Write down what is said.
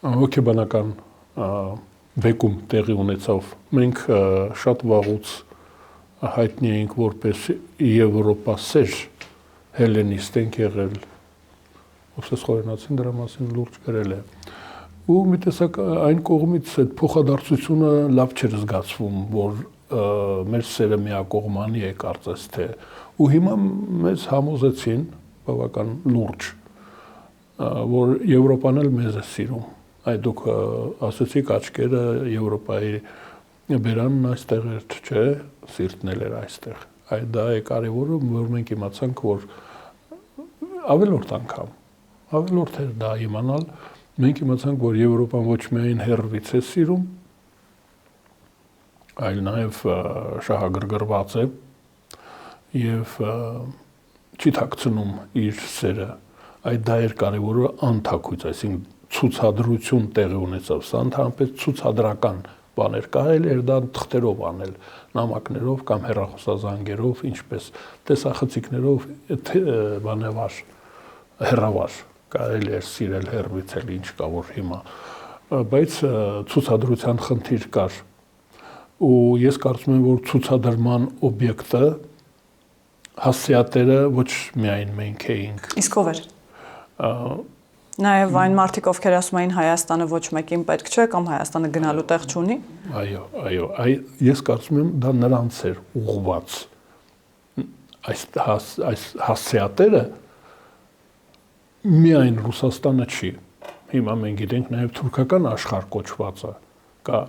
հոգեբանական բեկում տեղի ունեցավ։ Մենք շատ վաղուց հայտնի էինք որպես Եվրոպասեր հելենիստ ենք եղել, ովքեր խորենացին դրա մասին լուրջ գրել է։ Ու մի տեսակ այն կողմից այդ փոխադարձությունը լավ չէր զգացվում, որ մեր սերը միակողմանի է կարծես թե։ Ու հիմա մեզ համոզեցին բավական լուրջ, որ Եվրոպան էլ մեզ է սիրում։ Այդ դուք ասացիք աչքերը Եվրոպայի բերանն այստեղ էր, չէ, սիրտն էր այստեղ։ Այդ դա է կարևորը, որ մենք իմացանք, որ ավելորդ անգամ, ավելորդ էր դա իմանալ, մենք իմացանք, որ Եվրոպան ոչ միայն հեռվից է սիրում, այլ նաև շահագրգռված է եւ չի թաքցնում իր սերը։ Այդ դա էր կարևորը անթաքույց, այսինքն ցուցադրություն տեղի ունեցավ, սա ընդհանրապես ցուցադրական բան էր, կարելի էր դա թղթերով անել, նամակներով կամ հեռախոսազանգերով, ինչպես տեսախցիկներով, բանավար, հեռավար, կարելի էր սիրել հեռվից էլ ինչ կա որ հիմա, բայց ցուցադրության խնդիր կար։ Ու ես կարծում եմ, որ ցուցադրման օբյեկտը հասցեատերը ոչ միայն մենք էինք։ Իսկ ով էր։ Նաև այն մարդիկ, ովքեր ասում էին Հայաստանը ոչ մեկին պետք չէ կամ Հայաստանը գնալու տեղ չունի։ Այո, ես կարծում եմ դա նրանց էր ուղղված։ Այս հասցեատերը միայն Ռուսաստանը չի։ Հիմա մենք գիտենք նաև թուրքական աշխարհ կոչվածը կա